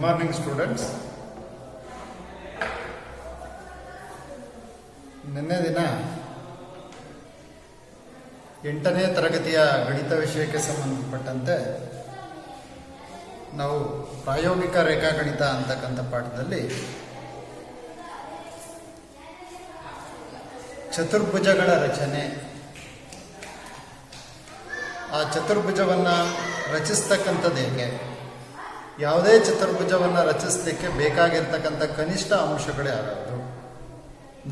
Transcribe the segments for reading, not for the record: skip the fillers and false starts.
Morning students. ನಿನ್ನೆ ದಿನ 8ನೇ ತರಗತಿಯ ಗಣಿತ ವಿಷಯಕ್ಕೆ ಸಂಬಂಧಪಟ್ಟಂತೆ ನಾವು ಪ್ರಾಯೋಗಿಕ ರೇಖಾಗಣಿತ ಅಂತಕ್ಕಂಥ ಪಾಠದಲ್ಲಿ ಚತುರ್ಭುಜಗಳ ರಚನೆ, ಆ ಚತುರ್ಭುಜವನ್ನು ರಚಿಸ್ತಕ್ಕಂಥದ್ದು ಹೇಗೆ, ಯಾವುದೇ ಚತುರ್ಭುಜವನ್ನು ರಚಿಸಲಿಕ್ಕೆ ಬೇಕಾಗಿರ್ತಕ್ಕಂಥ ಕನಿಷ್ಠ ಅಂಶಗಳು ಯಾವ್ಯಾವುದು,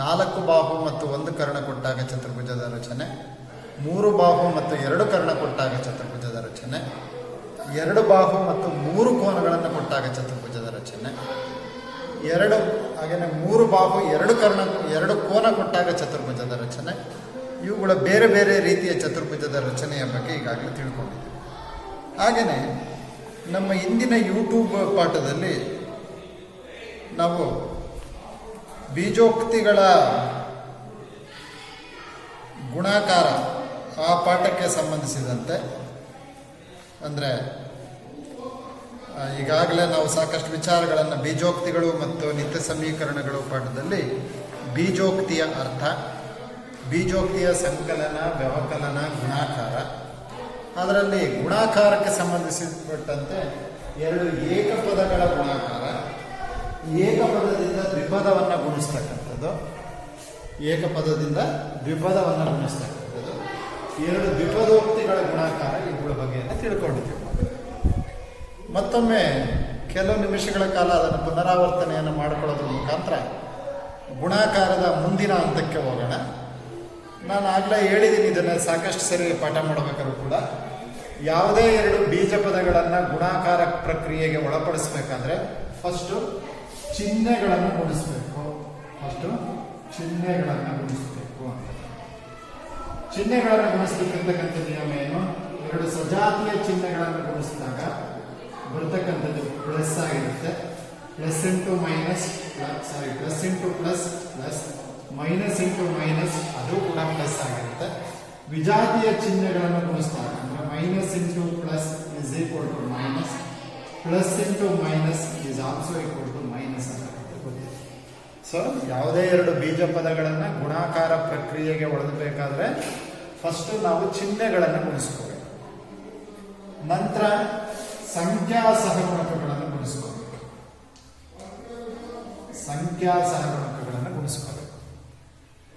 4 ಬಾಹು ಮತ್ತು 1 ಕರ್ಣ ಕೊಟ್ಟಾಗ ಚತುರ್ಭುಜದ ರಚನೆ, 3 ಬಾಹು ಮತ್ತು 2 ಕರ್ಣ ಕೊಟ್ಟಾಗ ಚತುರ್ಭುಜದ ರಚನೆ, 2 ಬಾಹು ಮತ್ತು 3 ಕೋನಗಳನ್ನು ಕೊಟ್ಟಾಗ ಚತುರ್ಭುಜದ ರಚನೆ, 3 ಬಾಹು 2 ಕರ್ಣ 2 ಕೋನ ಕೊಟ್ಟಾಗ ಚತುರ್ಭುಜದ ರಚನೆ, ಇವುಗಳ ಬೇರೆ ಬೇರೆ ರೀತಿಯ ಚತುರ್ಭುಜದ ರಚನೆಯ ಬಗ್ಗೆ ಈಗಾಗಲೇ ತಿಳ್ಕೊಂಡಿದ್ದೀವಿ. ಹಾಗೆಯೇ ನಮ್ಮ ಇಂದಿನ ಯೂಟ್ಯೂಬ್ ಪಾಠದಲ್ಲಿ ನಾವು ಬೀಜೋಕ್ತಿಗಳ ಗುಣಾಕಾರ ಆ ಪಾಠಕ್ಕೆ ಸಂಬಂಧಿಸಿದಂತೆ, ಅಂದರೆ ಈಗಾಗಲೇ ನಾವು ಸಾಕಷ್ಟು ವಿಚಾರಗಳನ್ನು ಬೀಜೋಕ್ತಿಗಳು ಮತ್ತು ನಿತ್ಯ ಸಮೀಕರಣಗಳು ಪಾಠದಲ್ಲಿ ಬೀಜೋಕ್ತಿಯ ಅರ್ಥ, ಬೀಜೋಕ್ತಿಯ ಸಂಕಲನ, ವ್ಯವಕಲನ, ಗುಣಾಕಾರ, ಅದರಲ್ಲಿ ಗುಣಾಕಾರಕ್ಕೆ ಸಂಬಂಧಿಸಿಪಟ್ಟಂತೆ 2 ಏಕಪದಗಳ ಗುಣಾಕಾರ, ಏಕಪದದಿಂದ ದ್ವಿಪದವನ್ನು ಗುಣಿಸ್ತಕ್ಕಂಥದ್ದು, ಏಕಪದದಿಂದ ದ್ವಿಪದವನ್ನು ಗುಣಿಸ್ತಕ್ಕಂಥದ್ದು, 2 ದ್ವಿಪದೋಕ್ತಿಗಳ ಗುಣಾಕಾರ, ಇವುಗಳ ಬಗ್ಗೆಯನ್ನು ತಿಳ್ಕೊಂಡಿದ್ದೀವಿ. ಮತ್ತೊಮ್ಮೆ ಕೆಲವು ನಿಮಿಷಗಳ ಕಾಲ ಅದನ್ನು ಪುನರಾವರ್ತನೆಯನ್ನು ಮಾಡಿಕೊಳ್ಳೋದ್ರ ಮುಖಾಂತರ ಗುಣಾಕಾರದ ಮುಂದಿನ ಹಂತಕ್ಕೆ ಹೋಗೋಣ. ನಾನು ಆಗಲೇ ಹೇಳಿದ್ದೀನಿ, ಇದನ್ನು ಸಾಕಷ್ಟು ಸರಿ ಪಾಠ ಮಾಡಬೇಕಾದ್ರೂ ಕೂಡ ಯಾವುದೇ 2 ಬೀಜ ಪದಗಳನ್ನು ಗುಣಾಕಾರ ಪ್ರಕ್ರಿಯೆಗೆ ಒಳಪಡಿಸ್ಬೇಕಾದ್ರೆ ಫಸ್ಟು ಚಿಹ್ನೆಗಳನ್ನು ಗುಣಿಸ್ಬೇಕು. ಚಿಹ್ನೆಗಳನ್ನು ಗುಣಿಸ್ಬೇಕಂತಕ್ಕಂಥ ನಿಯಮ ಏನು? 2 ಸಜಾತಿಯ ಚಿಹ್ನೆಗಳನ್ನು ಗುಣಿಸಿದಾಗ ಬರ್ತಕ್ಕಂಥದ್ದು ಪ್ಲಸ್ ಆಗಿರುತ್ತೆ. Plus into plus minus into minus, ಅದು ಕೂಡ ಪ್ಲಸ್ ಆಗಿರುತ್ತೆ. ವಿಜಾತಿಯ ಚಿಹ್ನೆಗಳನ್ನು ಗುಣಿಸಿದಾಗ ಅಂದರೆ minus into plus is equal to minus, plus into minus is also equal to minus ಅಂತ ಗೊತ್ತಿದೆ. ಸೊ ಯಾವುದೇ 2 ಬೀಜ ಪದಗಳನ್ನು ಗುಣಾಕಾರ ಪ್ರಕ್ರಿಯೆಗೆ ಒಳಗಬೇಕಾದ್ರೆ ಫಸ್ಟ್ ನಾವು ಚಿಹ್ನೆಗಳನ್ನು ಗುಣಿಸ್ಕೋಬೇಕು. ನಂತರ ಸಂಖ್ಯಾ ಸಹಗುಣಕಗಳನ್ನು ಗುಣಿಸ್ಕೋಬೇಕು.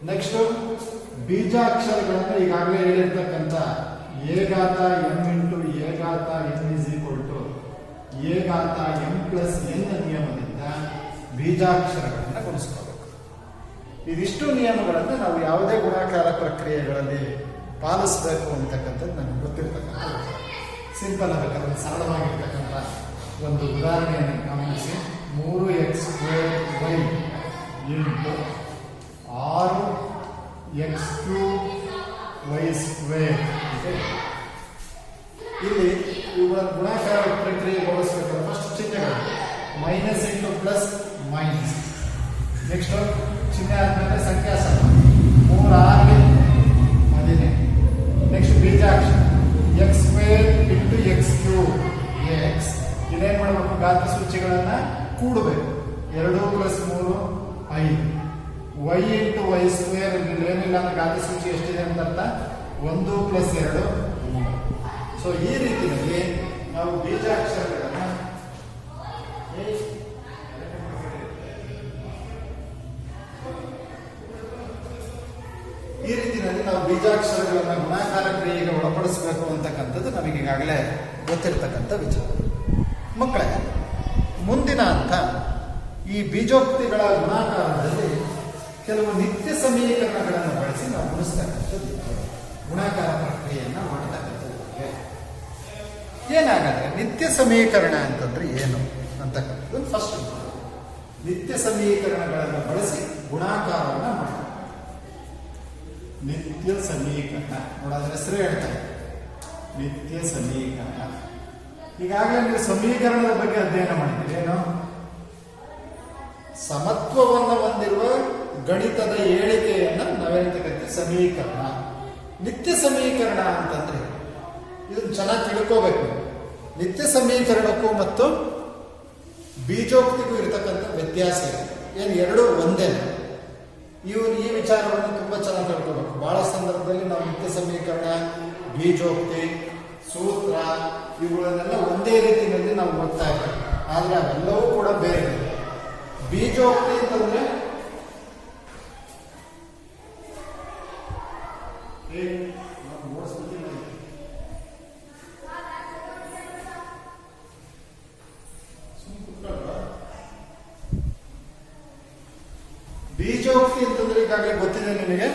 ನೆಕ್ಸ್ಟ್ ಬೀಜಾಕ್ಷರಗಳನ್ನು ಈಗಾಗಲೇ ಹೇಳಿರ್ತಕ್ಕಂಥ ಎ ಘಾತ ಎಂ ಇಂಟು ಎ ಘಾತ n is equal to a ಘಾತ ಎಂ ಪ್ಲಸ್ ಎನ್ ನಿಯಮದಿಂದ ಬೀಜಾಕ್ಷರಗಳನ್ನು ಗುಣಿಸ್ಕೋಬೇಕು. ಇದಿಷ್ಟು ನಿಯಮಗಳನ್ನು ನಾವು ಯಾವುದೇ ಗುಣಾಕಾರ ಪ್ರಕ್ರಿಯೆಗಳಲ್ಲಿ ಪಾಲಿಸಬೇಕು ಅಂತಕ್ಕಂಥದ್ದು ನನಗೆ ಗೊತ್ತಿರ್ತಕ್ಕಂಥದ್ದು. ಸಿಂಪಲ್ ಆಗಬೇಕಾದ್ರೆ ಸರಳವಾಗಿರ್ತಕ್ಕಂಥ ಒಂದು ಉದಾಹರಣೆಯನ್ನು ಗಮನಿಸಿ. 3x² into 6x³ y². ಇಲ್ಲಿ ಇವುಗಳ ಗುಣಾಕಾರ ಪ್ರಕ್ರಿಯೆ ಬಳಸಬೇಕಾದ್ರೆ ಫಸ್ಟ್ ಚಿಹ್ನೆಗಳು minus into plus minus, next ಚಿಹ್ನೆ ಆದ್ಮೇಲೆ ಸಂಖ್ಯಾ ಸಮ 3 15, next ಬೀಜಾಕ್ಷರ x² into x³ x. ಇದೇನು ಮಾಡಬೇಕು? ಘಾತ ಸೂಚಿಗಳನ್ನು ಕೂಡಬೇಕು. 2 + 3 5. y ಇಂಟು y² ಏನಿಲ್ಲ ಅಂದ್ರೆ ಘಾತ ಸೂಚಿ ಎಷ್ಟಿದೆ ಅಂತ ಅರ್ಥ? 1 + 2 3. ಸೊ ಈ ರೀತಿಯಲ್ಲಿ ನಾವು ಬೀಜಾಕ್ಷರಗಳನ್ನು ಗುಣಾಕಾರ ಕ್ರಿಯೆಗೆ ಒಳಪಡಿಸಬೇಕು ಅಂತಕ್ಕಂಥದ್ದು ನಮಗೆ ಈಗಾಗಲೇ ಗೊತ್ತಿರತಕ್ಕಂಥ ವಿಚಾರ. ಮಕ್ಕಳೇ, ಮುಂದಿನ ಹಂತ ಈ ಬೀಜೋಕ್ತಿಗಳ ಗುಣಾಕಾರದಲ್ಲಿ ಕೆಲವು ನಿತ್ಯ ಸಮೀಕರಣಗಳನ್ನು ಬಳಸಿ ನಾವು ಗುಣಿಸ್ತಕ್ಕಂಥದ್ದು, ಗುಣಾಕಾರ ಪ್ರಕ್ರಿಯೆಯನ್ನು ಮಾಡತಕ್ಕಂಥದ್ದು. ಏನಾಗತ್ತೆ ನಿತ್ಯ ಸಮೀಕರಣ ಅಂತಂದ್ರೆ ಏನು ಅಂತಕ್ಕಂಥದ್ದು ಫಸ್ಟ್. ನಿತ್ಯ ಸಮೀಕರಣಗಳನ್ನು ಬಳಸಿ ಗುಣಾಕಾರವನ್ನು ಮಾಡಿ ನಿತ್ಯ ಸಮೀಕರಣ ನೋಡೋದ್ರ ಹೆಸರು ಹೇಳ್ತಾರೆ, ನಿತ್ಯ ಸಮೀಕರಣ. ಈಗಾಗಲೇ ನೀವು ಸಮೀಕರಣದ ಬಗ್ಗೆ ಅಧ್ಯಯನ ಮಾಡಿದ್ದೀರಿ. ಏನು? ಸಮತ್ವವನ್ನು ಹೊಂದಿರುವ ಗಣಿತದ ಹೇಳಿಕೆಯನ್ನ ನಾವೇಳ್ತಕ್ಕಂಥ ಸಮೀಕರಣ. ನಿತ್ಯ ಸಮೀಕರಣ ಅಂತಂದ್ರೆ ಇದನ್ನು ಚೆನ್ನಾಗಿ ತಿಳ್ಕೋಬೇಕು. ನಿತ್ಯ ಸಮೀಕರಣಕ್ಕೂ ಮತ್ತು ಬೀಜೋಕ್ತಿಗೂ ಇರತಕ್ಕಂಥ ವ್ಯತ್ಯಾಸ ಇದೆ. ಏನು ಎರಡು ಒಂದೇ. ಈ ವಿಚಾರವನ್ನು ತುಂಬಾ ಚೆನ್ನಾಗಿ ತಿಳ್ಕೊಬೇಕು. ಬಹಳ ಸಂದರ್ಭದಲ್ಲಿ ನಾವು ನಿತ್ಯ ಸಮೀಕರಣ, ಬೀಜೋಕ್ತಿ, ಸೂತ್ರ ಇವುಗಳನ್ನೆಲ್ಲ ಒಂದೇ ರೀತಿಯಲ್ಲಿ ನಾವು ಓದ್ತಾ ಇದ್ದೇವೆ. ಆದ್ರೆ ಅವೆಲ್ಲವೂ ಕೂಡ ಬೇರೆ. ಬೀಜೋಕ್ತಿ ಅಂತಂದ್ರೆ ಬೀಜೋಕ್ತಿ ಅಂತಂದ್ರೆ ಈಗಾಗಲೇ ಗೊತ್ತಿದೆ ನಿಮಗೆ.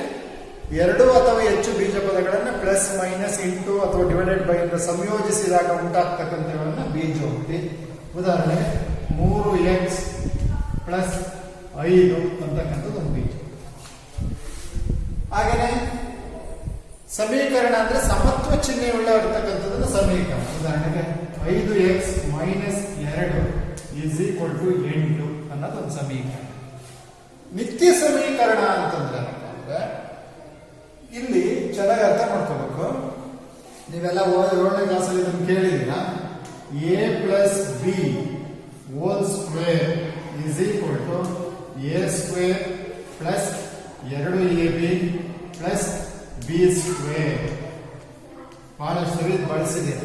ಎರಡು ಅಥವಾ ಹೆಚ್ಚು ಬೀಜ ಪದಗಳನ್ನು ಪ್ಲಸ್ ಮೈನಸ್ ಇಂಟು ಅಥವಾ ಡಿವೈಡೆಡ್ ಬೈ ಅಂತ ಸಂಯೋಜಿಸಿದಾಗ ಉಂಟಾಗ್ತಕ್ಕಂಥವುಗಳನ್ನ ಬೀಜೋಕ್ತಿ. ಉದಾಹರಣೆ 3x ಪ್ಲಸ್ 5 ಅಂತಕ್ಕಂಥದ್ದು ಒಂದು ಬೀಜ. ಹಾಗೇನೆ ಸಮೀಕರಣ ಅಂದ್ರೆ ಸಮತ್ವ ಚಿಹ್ನೆ ಇರ್ತಕ್ಕಂಥದ್ದನ್ನ ಸಮೀಕರಣ. ಉದಾಹರಣೆಗೆ 5x minus 2 is equal to 8 ಅನ್ನೋದು ಒಂದು ಸಮೀಕರಣ. ನಿತ್ಯ ಸಮೀಕರಣ ಅಂತಂದ್ರೆ ಇಲ್ಲಿ ಚೆನ್ನಾಗಿ ಅರ್ಥ ಮಾಡ್ಕೋಬೇಕು. ನೀವೆಲ್ಲ 7ನೇ ಕ್ಲಾಸಲ್ಲಿ ಇದನ್ನು ಕೇಳಿದ್ದೀರಾ. a plus B whole square is equal to a square plus 2ab plus b square. ಬಹಳಷ್ಟು ಸರಿ ಬಳಸಿದೆ.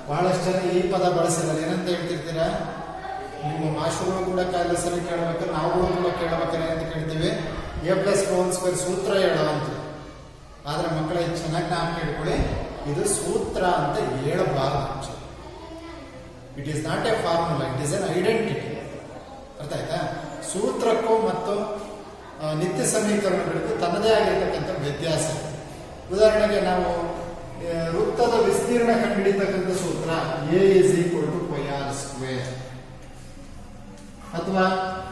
ಬಹಳಷ್ಟು ಜನ ಈ ಪದ ಬಳಸಿದ್ದಾರೆ. ಏನಂತ ಹೇಳ್ತಿರ್ತೀರಾ? ನಿಮ್ಮ ಮಾಸ್ಟರ್ಗಳು ಕೂಡ ಕಾಲ ಸರಿ ಕೇಳಬೇಕಾದ್ರೆ ನಾವುಗಳು ಕೂಡ ಕೇಳಬೇಕಾದ್ರೆ ಅಂತ ಕೇಳ್ತೀವಿ, ಎ ಪ್ಲಸ್ ಹೋಲ್ ಸ್ಕ್ವೇರ್ ಸೂತ್ರ ಹೇಳೋ ಅಂತ. ಆದ್ರೆ ಮಕ್ಕಳ ಚೆನ್ನಾಗಿ ನಾವು ಕೇಳ್ಕೊಳ್ಳಿ, ಇದು ಸೂತ್ರ ಅಂತ ಹೇಳಬಾರದು. It is not A formula, it is N identity. ಅರ್ಥ ಆಯ್ತಾ? ಸೂತ್ರಕ್ಕೂ ಮತ್ತು ನಿತ್ಯ ಸಮೀಕರಣಗಳಿಗೂ ತನ್ನದೇ ಆಗಿರತಕ್ಕಂಥ ವ್ಯತ್ಯಾಸ. ಉದಾಹರಣೆಗೆ ನಾವು ವೃತ್ತದ ವಿಸ್ತೀರ್ಣ ಕಂಡುಹಿಡಿತಕ್ಕಂಥ ಸೂತ್ರ A is equal to pi r square. ಅಥವಾ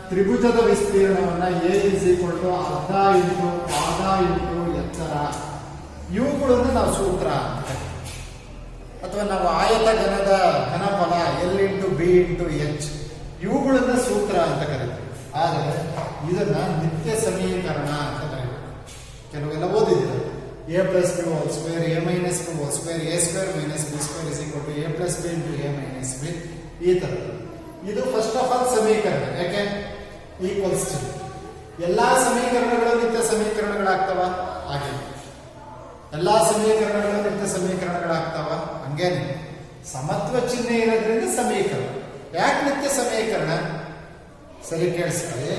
ತ್ರಿಭುಜದ ವಿಸ್ತೀರ್ಣವನ್ನ ಎ ಇಸ್ ಈಕ್ವಲ್ ಟು ಅರ್ಧ ಇಂಟು ಪಾದ ಇಂಟು ಎತ್ತರ. ಇವುಗಳನ್ನು ನಾವು ಸೂತ್ರ ಅಂತ. ಅಥವಾ ನಾವು ಆಯತ ಘನಫಲ L into B into H, ಇವುಗಳನ್ನ ಸೂತ್ರ ಅಂತ ಕರೀತೀವಿ. ಆದರೆ ಇದನ್ನ ನಿತ್ಯ ಸಮೀಕರಣ ಅಂತ ಕರೀಬೇಕು. ಕೆಲವೆಲ್ಲ ಓದಿದ್ದೀರ. A plus B whole square, A minus B whole square, A square minus B square is equal to A plus B into A minus B. ಈ ತರದ್ದು ಇದು ಫಸ್ಟ್ ಆಫ್ ಆಲ್ ಸಮೀಕರಣ. ಯಾಕೆ? Equals to. ಎಲ್ಲಾ ಸಮೀಕರಣಗಳು ನಿತ್ಯ ಸಮೀಕರಣಗಳಾಗ್ತಾವ? ಹಾಗೆ ಎಲ್ಲಾ ಸಮೀಕರಣಗಳು ನಿತ್ಯ ಸಮೀಕರಣಗಳಾಗ್ತಾವ? ಹಂಗೇನೆ. ಸಮತ್ವ ಚಿಹ್ನೆ ಇರೋದ್ರಿಂದ ಸಮೀಕರಣ. ಯಾಕೆ ನಿತ್ಯ ಸಮೀಕರಣ? ಸರಿ ಕೇಳಿಸ್ಕೊಳ್ಳಿ.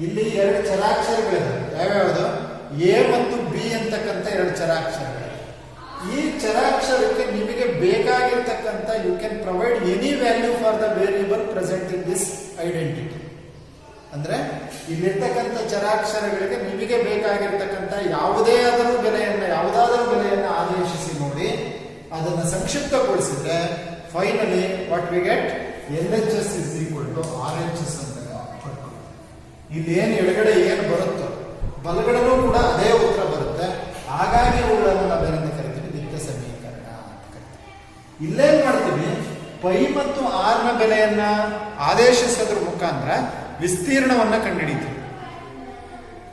ಇಲ್ಲಿ ಎರಡು ಚರಾಕ್ಷರಗಳಿವೆ. ಯಾವ್ಯಾವುದು? ಎ ಮತ್ತು ಬಿ ಅಂತಕ್ಕಂಥ ಎರಡು ಚರಾಕ್ಷರಗಳು. ಈ ಚರಾಕ್ಷರಕ್ಕೆ ನಿಮಗೆ ಬೇಕಾಗಿರ್ತಕ್ಕಂಥ you can provide any value for the variable present in this identity. ಅಂದ್ರೆ ಇಲ್ಲಿರ್ತಕ್ಕಂಥ ಚರಾಕ್ಷರಗಳಿಗೆ ನಿಮಗೆ ಬೇಕಾಗಿರ್ತಕ್ಕಂಥ ಯಾವುದಾದರೂ ಬೆಲೆಯನ್ನು ಆದೇಶಿಸಿ ನೋಡಿ, ಅದನ್ನು ಸಂಕ್ಷಿಪ್ತಗೊಳಿಸಿದ್ರೆ finally what we get LHS is equal to RHS ಅಂತ. ಇಲ್ಲಿ ಏನು ಎಡಗಡೆ ಏನು ಬರುತ್ತೋ ಬಲಗಡೆನೂ ಕೂಡ ಅದೇ ಉತ್ತರ ಬರುತ್ತೆ. ಹಾಗಾಗಿ ಅವುಗಳನ್ನು ನಾವೇನಂತ ಕರಿತೀವಿ? ನಿತ್ಯ ಸಮೀಕರಣ ಅಂತ ಕರಿತೀವಿ. ಇಲ್ಲೇನ್ ಮಾಡ್ತೀವಿ? ಪೈ ಮತ್ತು ಆರ್ ನ ಬೆಲೆಯನ್ನ ಆದೇಶಿಸೋದ್ರ ಮುಖಾಂತರ ವಿಸ್ತೀರ್ಣವನ್ನ ಕಂಡುಹಿಡಿತೀವಿ.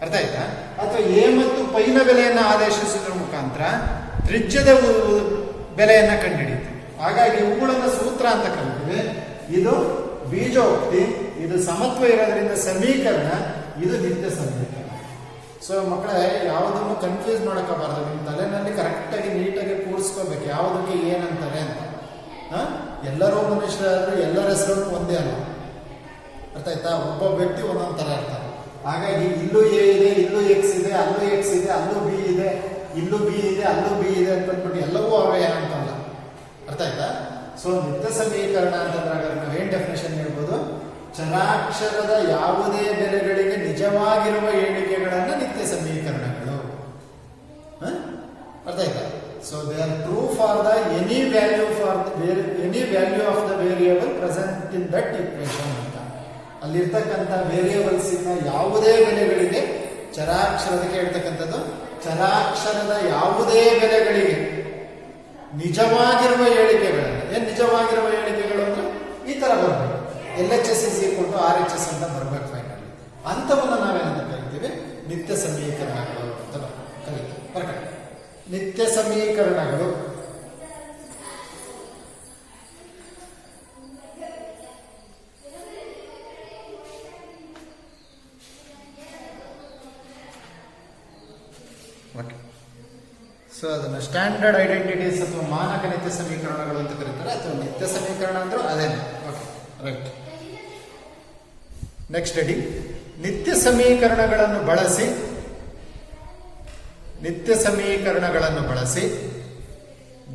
ಅರ್ಥ ಆಯ್ತಾ? ಅಥವಾ ಎ ಮತ್ತು ಪೈನ ಬೆಲೆಯನ್ನ ಆದೇಶಿಸೋದ್ರ ಮುಖಾಂತರ ತ್ರಿಜ್ಯದ ಬೆಲೆಯನ್ನ ಕಂಡುಹಿಡಿತೀವಿ. ಹಾಗಾಗಿ ಇವುಗಳನ್ನ ಸೂತ್ರ ಅಂತ ಕರಿತೀವಿ. ಇದು ಬೀಜೋಕ್ತಿ, ಇದು ಸಮತ್ವ ಇರೋದ್ರಿಂದ ಸಮೀಕರಣ, ಇದು ನಿತ್ಯ ಸಮೀಕರಣ. ಸೊ ಮಕ್ಕಳೇ, ಯಾವುದನ್ನು ಕನ್ಫ್ಯೂಸ್ ಮಾಡಕೋಬಾರ್ದು. ನಿಮ್ಮ ತಲೆನಲ್ಲಿ ಕರೆಕ್ಟಾಗಿ ನೀಟಾಗಿ ಕೂರಿಸ್ಕೋಬೇಕು ಯಾವುದಕ್ಕೆ ಏನಂತಾರೆ ಅಂತ. ಎಲ್ಲರೂ ಮನುಷ್ಯರಾದ್ರೂ ಎಲ್ಲರ ಹೆಸರು ಒಂದೇ ಅಲ್ಲ. ಅರ್ಥ ಆಯ್ತಾ? ಒಬ್ಬ ವ್ಯಕ್ತಿ ಒಂದೊಂದು ಥರ ಇರ್ತಾರೆ. ಹಾಗಾಗಿ ಇಲ್ಲೂ ಎ ಇದೆ, ಇಲ್ಲೂ ಎಕ್ಸ್ ಇದೆ, ಅಲ್ಲೂ ಎಕ್ಸ್ ಇದೆ, ಅಲ್ಲೂ ಬಿ ಇದೆ, ಇಲ್ಲೂ ಬಿ ಇದೆ, ಅಲ್ಲೂ ಬಿ ಇದೆ ಅಂತಂದ್ಬಿಟ್ಟು ಎಲ್ಲವೂ ಅವೇ ಅಂತಲ್ಲ. ಅರ್ಥ ಆಯ್ತಾ? ಸೊ ನಿತ್ಯ ಸಮೀಕರಣ ಅಂತಂದ್ರೆ ನಾವೇನ್ ಡೆಫಿನೇಷನ್ ಹೇಳ್ಬೋದು? ಚರಾಕ್ಷರದ ಯಾವುದೇ ಬೆಲೆಗಳಿಗೆ ನಿಜವಾಗಿರುವ ಹೇಳಿಕೆಗಳನ್ನ ನಿತ್ಯ ಸಮೀಕರಣಗಳು. ಅರ್ಥ ಆಯ್ತಾ? So they are true for the any value of the variable present in that equation ಅಂತ. ಅಲ್ಲಿರ್ತಕ್ಕಂಥ ವೇರಿಯಬಲ್ಸ್ ಇನ ಯಾವುದೇ ಬೆಲೆಗಳಿಗೆ ಚರಾಕ್ಷರದಕ್ಕೆ ಹೇಳ್ತಕ್ಕಂಥದ್ದು ಚರಾಕ್ಷರದ ಯಾವುದೇ ಬೆಲೆಗಳಿಗೆ ನಿಜವಾಗಿರುವ ಹೇಳಿಕೆಗಳನ್ನು. ಏನ್ ನಿಜವಾಗಿರುವ ಹೇಳಿಕೆಗಳು ಅಂದ್ರೆ ಈ ತರ ಬರಬೇಕು. LHS is equal to RHS ಅಂತ ಬರ್ಬೇಕು ಫೈನಲ್. ಅಂತವನ್ನ ನಾವೇನಂತ ಕರಿತೀವಿ? ನಿತ್ಯ ಸಮೀಕರಣಗಳು ಅಂತ ಕರಿತೀವಿ. ಬರ್ಕಡೆ ನಿತ್ಯ ಸಮೀಕರಣಗಳು ಸೊ ಅದನ್ನು ಸ್ಟ್ಯಾಂಡರ್ಡ್ ಐಡೆಂಟಿಟೀಸ್ ಅಥವಾ ಮಾನಕ ನಿತ್ಯ ಸಮೀಕರಣಗಳು ಅಂತ ಕರೀತಾರೆ, ಅಥವಾ ನಿತ್ಯ ಸಮೀಕರಣ ಅಂದ್ರೂ ಅದೇನೆ. Okay, right. Next ready. ನಿತ್ಯ ಸಮೀಕರಣಗಳನ್ನು ಬಳಸಿ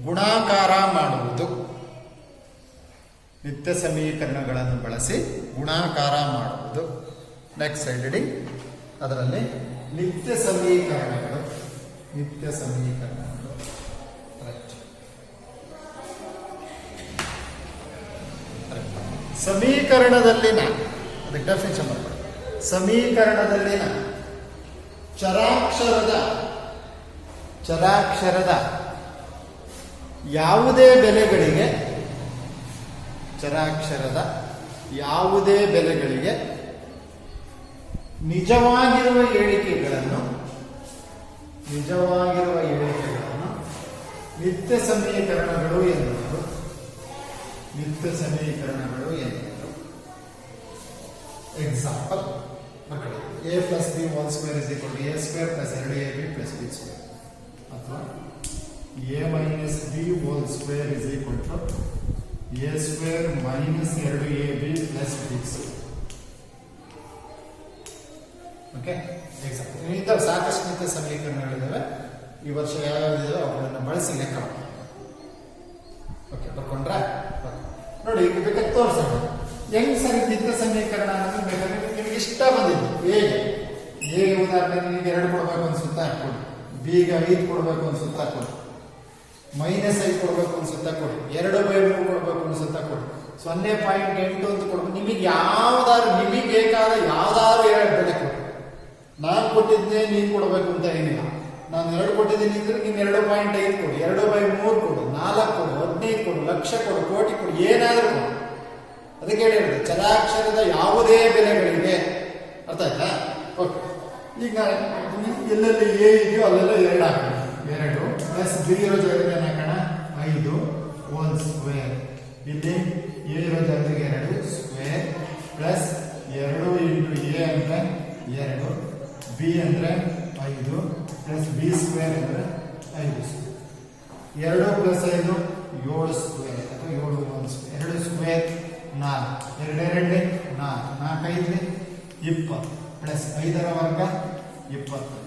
ಗುಣಾಕಾರ ಮಾಡುವುದು. ನಿತ್ಯ ಸಮೀಕರಣಗಳನ್ನು ಬಳಸಿ ಗುಣಾಕಾರ ಮಾಡುವುದು. Next side ready. ಅದರಲ್ಲಿ ನಿತ್ಯ ಸಮೀಕರಣಗಳು ರೈಟ್. ಸಮೀಕರಣದಲ್ಲಿನ, ಅದಕ್ಕೆ ಡೆಫಿನಿಷನ್ ಮಾಡ್ಕೊಳ್ಳಿ. ಸಮೀಕರಣದಲ್ಲಿನ ಚರಾಕ್ಷರದ ಯಾವುದೇ ಬೆಲೆಗಳಿಗೆ ನಿಜವಾಗಿರುವ ಹೇಳಿಕೆಗಳನ್ನು ನಿತ್ಯ ಸಮೀಕರಣಗಳು ಎನ್ನುವರು. ಎಕ್ಸಾಂಪಲ್ ಮಕ್ಕಳು, a plus b whole square is equal to a square plus 2ab plus b square, ಅಥವಾ a minus b whole square is equal to a square minus 2ab plus b square. Okay, example. ಇಂಥ ಸಾಕಷ್ಟು ನಿತ್ಯ ಸಮೀಕರಣಗಳಿದ್ದಾವೆ. ಈ ವರ್ಷ ಯಾವ್ಯಾವ್ದಿದಾವೆ ಅವುಗಳನ್ನು ಬಳಸಿ ಲೆಕ್ಕ ಮಾಡಿ. ಓಕೆ, ಬರ್ಕೊಂಡ್ರಾ? ನೋಡಿ, ಈಗ ಬೇಕಾದ್ರೆ ತೋರಿಸೋಣ ಹೆಂಗ್ ಸರಿ ನಿತ್ಯ ಸಮೀಕರಣ ಅನ್ನೋದು. ಬೇಕಾದ್ರೆ ನಿಮ್ಗೆ ಇಷ್ಟ ಬಂದಿದ್ದು ಹೇಗೆ ಉದಾಹರಣೆ, ನಿಮಗೆ 2 ಕೊಡ್ಬೇಕು ಅನ್ಸುತ್ತಾ ಕೊಡಿ, ಬಿಗೆ 5 ಕೊಡ್ಬೇಕು ಅನ್ಸುತ್ತಾ ಕೊಡಿ, -5 ಕೊಡ್ಬೇಕು ಅನ್ಸುತ್ತಾ ಕೊಡಿ, 2/3 ಕೊಡ್ಬೇಕು ಅನ್ಸುತ್ತಾ ಕೊಡಿ, 0.8 ಅಂತ ಕೊಡ್ಬೇಕು. ನಿಮಗೆ ಬೇಕಾದ ಯಾವ್ದಾದ್ರು 2 ಬೆಲೆ ಕೊಡಿ. ನಾನು ಕೊಟ್ಟಿದ್ದೆ ನೀನು ಕೊಡಬೇಕು ಅಂತ ಏನಿಲ್ಲ. ನಾನು 2 ಕೊಟ್ಟಿದ್ದೀನಿ ಅಂದ್ರೆ ನೀನು 2.5 ಕೊಡು, 2/3 ಕೊಡು, 4 ಕೊಡು, 15 ಕೊಡು, ಲಕ್ಷ ಕೊಡು, ಕೋಟಿ ಕೊಡು, ಏನಾದರೂ ಕೊಡು. ಅದಕ್ಕೆ ಹೇಳಿರೋದು ಚರಾಕ್ಷರದ ಯಾವುದೇ ಬೆಲೆಗಳಿಗೆ. ಅರ್ಥ ಆಯ್ತಾ? ಓಕೆ, ಈಗ ಎಲ್ಲೆಲ್ಲಿ ಎ ಇದೆಯೋ ಅಲ್ಲೆಲ್ಲ 2 ಹಾಕೋಣ. 2 ಪ್ಲಸ್ ಬಿ ಇರೋ ಜಾಗಕ್ಕೆ ಏನು ಹಾಕೋಣ? 5 ಹೋಲ್ ಸ್ಕ್ವೇರ್. ಇಲ್ಲಿ ಎ ಇರೋ ಜಾಗಕ್ಕೆ 2 ಸ್ಕ್ವೇರ್ ಪ್ಲಸ್ 2 ಇಂಟು ಎ ಅಂದ್ರೆ 2, ಬಿ ಅಂದ್ರೆ 5 ಪ್ಲಸ್ ಬಿ ಸ್ಕ್ವೇರ್ ಅಂದ್ರೆ 5 ಸ್ಕ್ವೇರ್. 2 ಪ್ಲಸ್ 5 7 ಸ್ಕ್ವೇರ್ ಅಥವಾ 7 ಹೋಲ್ ಸ್ಕ್ವೇರ್. 2 ಸ್ಕ್ವೇರ್ 4, 2 4, 4 5 20 ಪ್ಲಸ್ 5ರ ವರ್ಗ 20,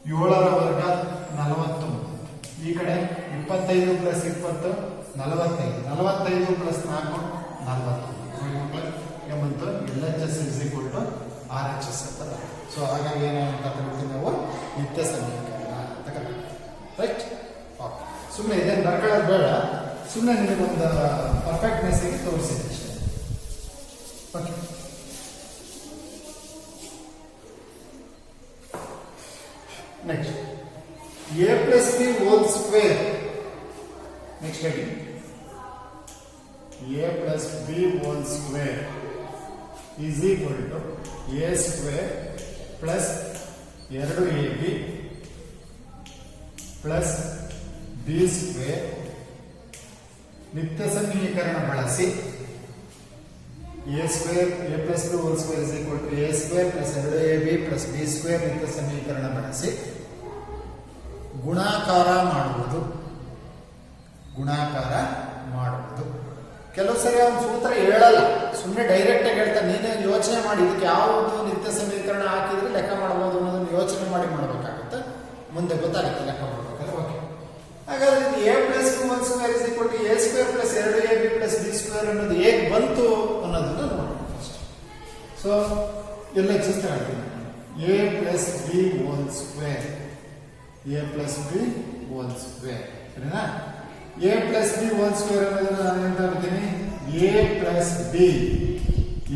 7ರ ವರ್ಗ 49. ಈ ಕಡೆ 25 ಪ್ಲಸ್ 20 45, 45 ಪ್ಲಸ್ 4 49. ಬಂತು LHS is equal to RHS ಅಂತ. ಸೊ ಹಾಗಾಗಿ ಏನಂತ ಕರಿತೀವಿ ನಾವು? ನಿತ್ಯ ಸಮೀಕರಣ ಅಂತ ಕರಿತೀವಿ. ರೈಟ್? ಓಕೆ, ಸುಮ್ಮನೆ ಇದೇನು ಬರ್ಕೊಳ್ಳೋದು ಬೇಡ, ಸುಮ್ಮನೆ ನಿಮಗೊಂದು ಪರ್ಫೆಕ್ಟ್ನೆಸ್ಸಿಗೆ ತೋರಿಸಿದೆ ಅಷ್ಟೇ. Okay, next a plus b whole square. Next ಹೇಳಿ, a plus b whole square is equal to a square plus 2ab plus b square. ನಿತ್ಯ ಸಮೀಕರಣ ಬಳಸಿ a square a plus b whole square is equal to a square plus 2ab plus b square. ನಿತ್ಯ ಸಮೀಕರಣ ಬಳಸಿ ಗುಣಾಕಾರ ಮಾಡುವುದು. ಕೆಲವು ಸರಿ ಅವನು ಸೂತ್ರ ಹೇಳಲ್ಲ, ಸುಮ್ಮನೆ ಡೈರೆಕ್ಟ್ ಆಗಿ ಹೇಳ್ತಾನೆ. ನೀನೇ ಯೋಚನೆ ಮಾಡಿ ಇದಕ್ಕೆ ಯಾವುದು ನಿತ್ಯ ಸಮೀಕರಣ ಹಾಕಿದ್ರೆ ಲೆಕ್ಕ ಮಾಡಬಹುದು ಅನ್ನೋದನ್ನು ಯೋಚನೆ ಮಾಡಿ ಮಾಡಬೇಕಾಗುತ್ತೆ. ಮುಂದೆ ಗೊತ್ತಾಗುತ್ತೆ ಲೆಕ್ಕ ಮಾಡಬೇಕಾದ್ರೆ. ಓಕೆ, ಹಾಗಾದ್ರೆ ಇದು a plus b whole square is equal to a square plus 2ab plus b square ಅನ್ನೋದು ಹೇಗೆ ಬಂತು ಅನ್ನೋದನ್ನು ನೋಡೋಣ ಫಸ್ಟ್. ಸೊ ಎಲ್ಲ ಚಿತ್ರ ಹೇಳ್ತೀನಿ. a plus b whole square, a plus b whole square. ಸರಿನಾ? a plus b whole square ಅನ್ನೋದನ್ನು ನಾನು ಎಂತ ಹೇಳ್ತೀನಿ? a plus b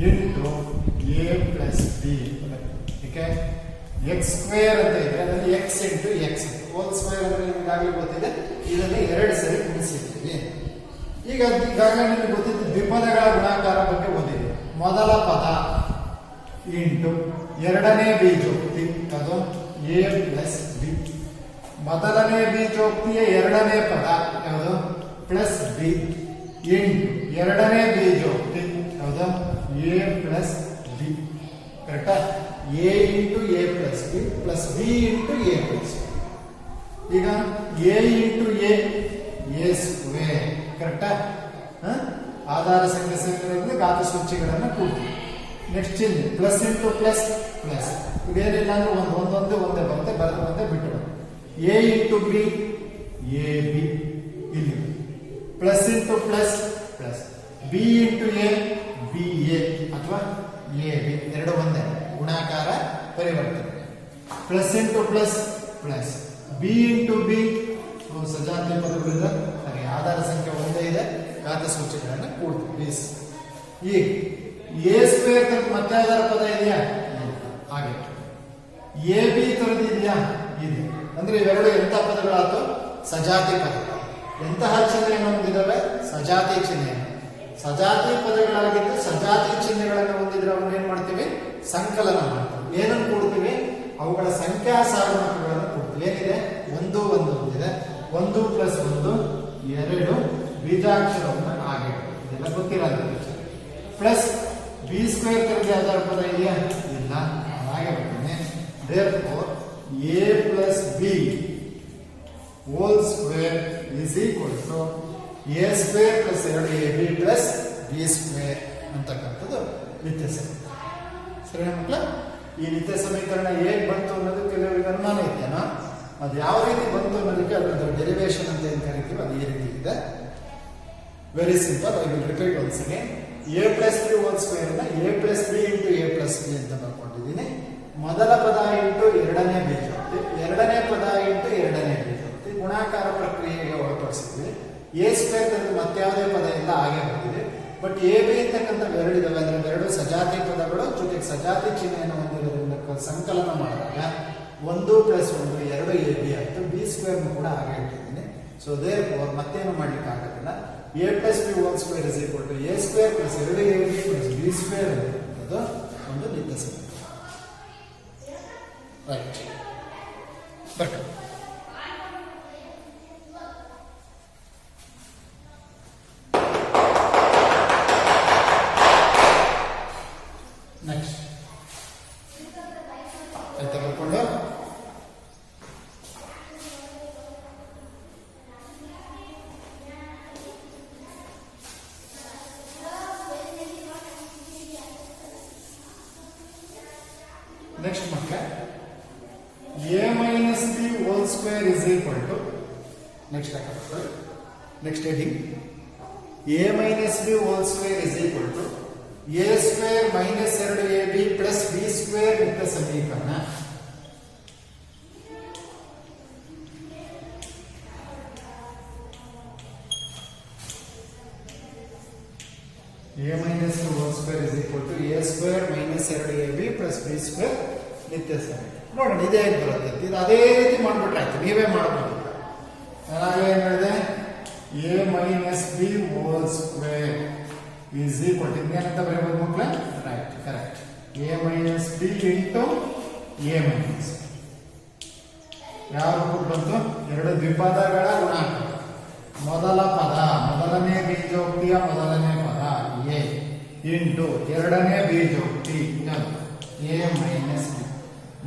into a plus b. Okay, x square ಅಂತ ಇದೆ, ಅದರಲ್ಲಿ x into x whole square ಅಂದ್ರೆ ನಿಮಗಾಗಲೇ ಗೊತ್ತಿದೆ. ಇದನ್ನು 2 ಸರಿ ಗುಣಿಸಿದ್ದೀವಿ. ಈಗಾಗಲೇ ನಿಮಗೆ ಗೊತ್ತಿದ್ದು ದ್ವಿಪದಗಳ ಗುಣಾಕಾರ ಬಗ್ಗೆ ಓದಿದೆ. ಮೊದಲ ಪದ ಇಂಟು ಎರಡನೇ ಬೀಜೋಕ್ತಿ, ಅದು a plus b. ಮೊದಲನೇ ಬೀಜೋಕ್ತಿಯ ಎರಡನೇ ಪದ ಯಾವುದು? ಪ್ಲಸ್ ಬಿ ಇಂಟು ಎರಡನೇ ಬೀಜೋಕ್ತಿ ಯಾವುದು? a plus B. ಕರೆಕ್ಟಾ? a into a plus B plus B into a plus B. ಈಗ ಎ ಇಂಟು ಎ ಸ್ಕ್ವೇರ್ ಕರೆಕ್ಟಾ. ಆಧಾರ ಸಂಖ್ಯೆ ಸಂಖ್ಯೆಗಳಲ್ಲಿ ಘಾತ ಸೂಚಿಗಳನ್ನು ಕೂಡ್ತೀವಿ. ನೆಕ್ಸ್ಟ್ ಚಿಹ್ನೆ ಪ್ಲಸ್ ಇಂಟು ಪ್ಲಸ್ ಪ್ಲಸ್, ಇದೇನಿಲ್ಲ ಅಂದ್ರೆ ಒಂದೇ ಬರುತ್ತೆ, ಬರೆದು ಒಂದೇ ಬಿಟ್ಟು A into B A B ಇಲ್ಲಿ plus into plus plus B into A B A ಅಥವಾ ಎ ಬಿ ಎರಡು ಒಂದೇ ಗುಣಾಕಾರ ಪರಿವರ್ತನೆ. Plus into plus plus B into B ಸಜಾತಿ ಪದಗಳಿಂದ ಹಾಗೆ ಆಧಾರ ಸಂಖ್ಯೆ ಒಂದೇ ಇದೆ, ಘಾತ ಸೂಚಿಗಳನ್ನು ಕೂಡ್ತೀವಿ. ಈಗ ಎ ಸ್ಕ್ವೇರ್ ತರದ್ ಮತ್ತೆ ಆಧಾರ ಪದ ಇದೆಯಾ? ಹಾಗೆ ಎ ಬಿ ತರದ್ ಇದೆಯಾ? ಇದೆ. ಅಂದ್ರೆ ಇವೆರಡು ಎಂಥ ಪದಗಳಾಯ್ತು? ಸಜಾತಿ ಪದಗಳು. ಎಂತಹ ಚಿಹ್ನೆಯನ್ನು ಹೊಂದಿದಾವೆ? ಸಜಾತಿ ಚಿಹ್ನೆ. ಸಜಾತಿ ಪದಗಳಾಗಿದ್ದು ಸಜಾತಿ ಚಿಹ್ನೆಗಳನ್ನು ಹೊಂದಿದ್ರೆ ಅವನ್ನ ಏನ್ ಮಾಡ್ತೀವಿ? ಸಂಕಲನ ಮಾಡ್ತೀವಿ. ಏನನ್ನು ಕೂಡ್ತೀವಿ? ಅವುಗಳ ಸಂಖ್ಯಾ ಸಾಗುಣಕಗಳನ್ನು ಕೂಡ್ತೀವಿ. ಏನಿದೆ? ಒಂದು ಒಂದಿದೆ, 1 + 1 2 ಬೀಜಾಕ್ಷರವನ್ನು ಹಾಗೆ ಇದೆಲ್ಲ ಗೊತ್ತಿರಲ್ಲ. ಪ್ಲಸ್ ಬಿ ಸ್ಕ್ವೇರ್ ತರದೇ ಆಧಾರ ಪದ ಇದೆಯಾ? ಇಲ್ಲ. ಹಾಗೆ ಬರ್ತೀನಿ. therefore a plus b whole square is equal to a square plus 2ab plus b square ಅಂತಕ್ಕಂಥದ್ದು ನಿತ್ಯ ಸಮೀಕರಣ. ಸರಿ ಮಕ್ಕಳ, ಈ ನಿತ್ಯ ಸಮೀಕರಣ ಹೇಗೆ ಬಂತು ಅನ್ನೋದು ಕೆಲವರಿಗೆ ಅನುಮಾನ ಇದೆಯಾ? ಅದು ಯಾವ ರೀತಿ ಬಂತು ಅನ್ನೋದಕ್ಕೆ ಅದರ ಡೆರಿವೇಶನ್ ಅಂತ ಏನು ಕರಿತೀವಿ ಅದು ಈ ರೀತಿ ಇದೆ. Very simple. I will repeat once again. a plus b whole square ಅನ್ನ a plus b into a plus b ಅಂತ ಬರ್ಕೊಂಡಿದ್ದೀನಿ. ಮೊದಲ ಪದ ಇಂಟು ಎರಡನೇ ಬೀಜೋಕ್ತಿ, ಎರಡನೇ ಪದ ಇಂಟು ಎರಡನೇ ಬೀಜೋಕ್ತಿ ಗುಣಾಕಾರ ಪ್ರಕ್ರಿಯೆಗೆ ಒಳಪಡಿಸಿದ್ವಿ. ಎ ಸ್ಕ್ವೇರ್ ತಂದು ಮತ್ತೆ ಯಾವುದೇ ಪದ ಇಲ್ಲ, ಹಾಗೆ ಬಂದಿದೆ. ಬಟ್ ಎ ಬಿ ಅಂತಕ್ಕಂಥ ಎರಡಿದಾವೆ, ಅಂದ್ರೆ ಎರಡು ಸಜಾತಿ ಪದಗಳು ಜೊತೆಗೆ ಸಜಾತಿ ಚಿಹ್ನೆಯನ್ನು ಹೊಂದಿರೋದ್ರಿಂದ ಸಂಕಲನ ಮಾಡಿದಾಗ 1 + 1 2 ಎ ಬಿ ಆಯಿತು. ಬಿ ಸ್ಕ್ವೇರ್ ಕೂಡ ಹಾಗೆ ಇಟ್ಟಿದ್ದೀನಿ. ಸೊ ದೇರ್ಫೋರ್ ಮತ್ತೇನು ಮಾಡ್ಲಿಕ್ಕೆ ಆಗೋದಿಲ್ಲ. a plus b whole square is equal to a square plus 2ab plus b square ಅನ್ನೋದು ಒಂದು ನಿತ್ಯ ಸಮೀಕರಣ. ರೈಟ್. ಬಟ್ ನೆಕ್ಸ್ಟ್ ಆಯ್ತಾ ಬರ್ಕೊಂಡು ನೆಕ್ಸ್ಟ್ ಮಕ್ಕಳ a minus b whole square is equal to next heading a minus b whole square is equal to a square minus 2ab plus b square ನಿತ್ಯ ಸಮೀಕರಣ. a minus b whole square is equal to a square minus 2ab plus b square ನಿತ್ಯ ಸಮೀಕರಣ. ನೋಡೋಣ ಇದೇ ಹೇಗೆ ಬರುತ್ತೆ. ಇದು ಅದೇ ರೀತಿ ಮಾಡ್ಬಿಟ್ರೆ ಆಯ್ತು, ನೀವೇ ಮಾಡ್ಬೋದು. ನಾನಾಗಲೇ ಏನು ಹೇಳಿದೆ? a minus b whole square is equal to ಇನ್ನೇನಂತ ಬರೀಬೋದು ಮಕ್ಕಳ? Right, correct. a minus b into a minus ಯಾವ ರೂಪ ಬಂತು? ಎರಡು ದ್ವಿಪದಗಳ ಗುಣಾಂಕ. ಮೊದಲ ಪದ ಮೊದಲನೇ ಬೀಜೋಕ್ತಿಯ ಮೊದಲನೇ ಪದ a ಇಂಟು ಎರಡನೇ ಬೀಜೋಕ್ತಿ a minus b.